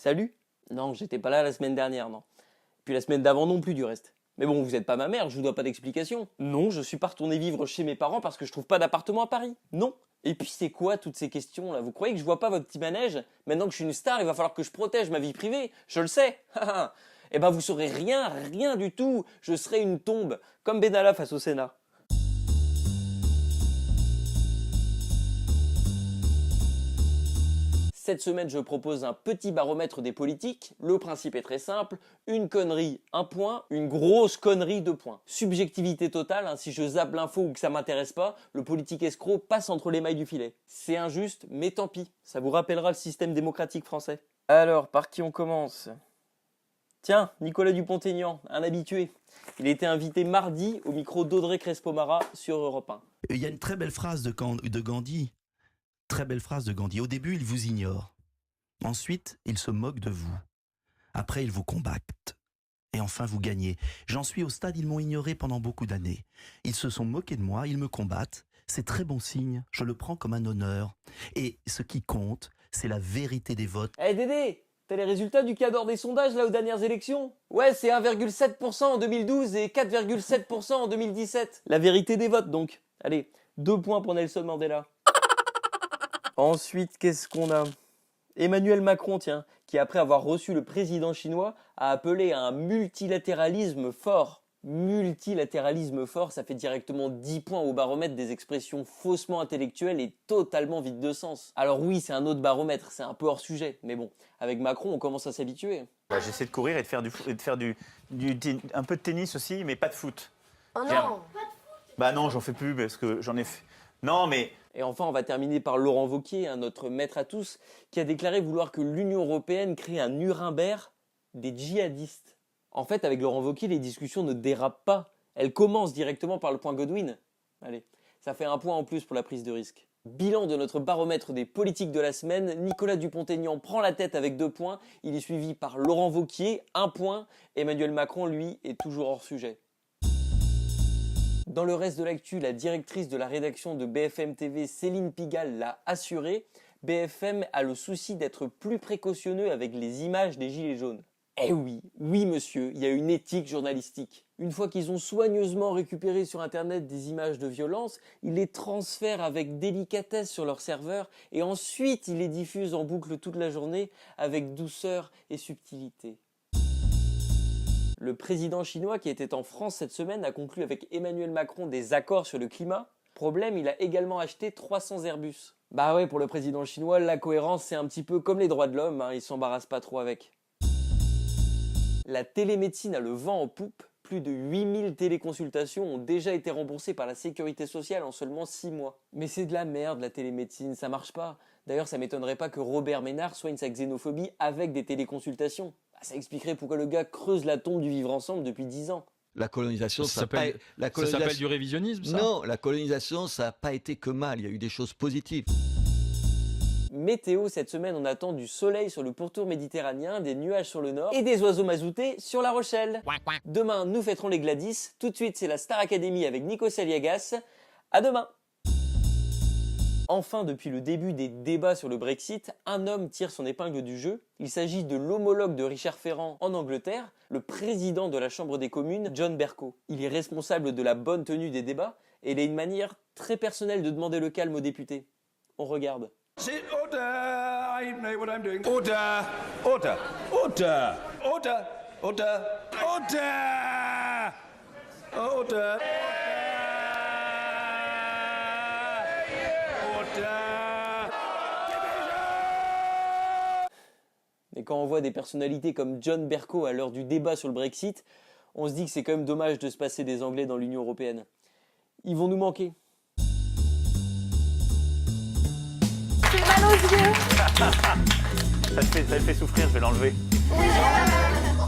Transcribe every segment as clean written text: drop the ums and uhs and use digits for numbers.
Salut? Non, j'étais pas là la semaine dernière, non. Puis la semaine d'avant non plus du reste. Mais bon, vous êtes pas ma mère, je vous dois pas d'explication. Non, je suis pas retourné vivre chez mes parents parce que je trouve pas d'appartement à Paris. Non. Et puis c'est quoi toutes ces questions là? Vous croyez que je vois pas votre petit manège? Maintenant que je suis une star, il va falloir que je protège ma vie privée. Je le sais. Eh ben vous saurez rien, rien du tout. Je serai une tombe, comme Benalla face au Sénat. Cette semaine, je propose un petit baromètre des politiques. Le principe est très simple. Une connerie, 1 point. Une grosse connerie, 2 points. Subjectivité totale, hein, si je zappe l'info ou que ça m'intéresse pas, le politique escroc passe entre les mailles du filet. C'est injuste, mais tant pis. Ça vous rappellera le système démocratique français. Alors, par qui on commence? Tiens, Nicolas Dupont-Aignan, un habitué. Il était invité mardi au micro d'Audrey Crespo-Mara sur Europe 1. Il y a une très belle phrase de Gandhi. Très belle phrase de Gandhi. Au début, il vous ignore. Ensuite, il se moque de vous. Après, il vous combattent. Et enfin, vous gagnez. J'en suis au stade, ils m'ont ignoré pendant beaucoup d'années. Ils se sont moqués de moi, ils me combattent. C'est très bon signe, je le prends comme un honneur. Et ce qui compte, c'est la vérité des votes. Eh Dédé, t'as les résultats du cadre des sondages là aux dernières élections? Ouais, c'est 1,7% en 2012 et 4,7% en 2017. La vérité des votes donc. Allez, 2 points pour Nelson Mandela. Ensuite, qu'est-ce qu'on a? Emmanuel Macron, tiens, qui après avoir reçu le président chinois, a appelé à un multilatéralisme fort. Multilatéralisme fort, ça fait directement 10 points au baromètre des expressions faussement intellectuelles et totalement vides de sens. Alors oui, c'est un autre baromètre, c'est un peu hors sujet, mais bon, avec Macron, on commence à s'habituer. J'essaie de courir et de faire, un peu de tennis aussi, mais pas de foot. Oh non! Bah non, j'en fais plus parce que j'en ai fait... Non, mais... Et enfin, on va terminer par Laurent Wauquiez, notre maître à tous, qui a déclaré vouloir que l'Union européenne crée un Nuremberg des djihadistes. En fait, avec Laurent Wauquiez, les discussions ne dérapent pas. Elles commencent directement par le point Godwin. Allez, ça fait 1 point en plus pour la prise de risque. Bilan de notre baromètre des politiques de la semaine, Nicolas Dupont-Aignan prend la tête avec 2 points, il est suivi par Laurent Wauquiez, 1 point, Emmanuel Macron, lui, est toujours hors sujet. Dans le reste de l'actu, la directrice de la rédaction de BFM TV, Céline Pigalle, l'a assuré. BFM a le souci d'être plus précautionneux avec les images des gilets jaunes. Eh oui, oui monsieur, il y a une éthique journalistique. Une fois qu'ils ont soigneusement récupéré sur internet des images de violence, ils les transfèrent avec délicatesse sur leur serveur et ensuite ils les diffusent en boucle toute la journée avec douceur et subtilité. Le président chinois qui était en France cette semaine a conclu avec Emmanuel Macron des accords sur le climat. Problème, il a également acheté 300 Airbus. Bah ouais, pour le président chinois, la cohérence c'est un petit peu comme les droits de l'homme, hein, il s'embarrasse pas trop avec. La télémédecine a le vent en poupe. Plus de 8000 téléconsultations ont déjà été remboursées par la sécurité sociale en seulement 6 mois. Mais c'est de la merde la télémédecine, ça marche pas. D'ailleurs, ça m'étonnerait pas que Robert Ménard soigne sa xénophobie avec des téléconsultations. Ça expliquerait pourquoi le gars creuse la tombe du vivre ensemble depuis 10 ans. La colonisation, ça s'appelle du révisionnisme, ça? Non, la colonisation, ça n'a pas été que mal, il y a eu des choses positives. Météo, cette semaine, on attend du soleil sur le pourtour méditerranéen, des nuages sur le nord et des oiseaux mazoutés sur La Rochelle. Demain, nous fêterons les Gladys. Tout de suite, c'est la Star Academy avec Nico Saliagas. À demain! Enfin, depuis le début des débats sur le Brexit, un homme tire son épingle du jeu. Il s'agit de l'homologue de Richard Ferrand en Angleterre, le président de la Chambre des communes, John Bercow. Il est responsable de la bonne tenue des débats et il a une manière très personnelle de demander le calme aux députés. On regarde. Sit order, I know what I'm doing. Order, order, order, order, order, order, order. Et quand on voit des personnalités comme John Bercow à l'heure du débat sur le Brexit, on se dit que c'est quand même dommage de se passer des Anglais dans l'Union européenne. Ils vont nous manquer. J'ai mal aux yeux. Ça te fait souffrir, je vais l'enlever.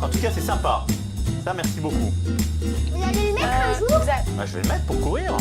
En tout cas, c'est sympa. Ça, merci beaucoup. Vous allez le mettre un jour? Bah, je vais le mettre pour courir.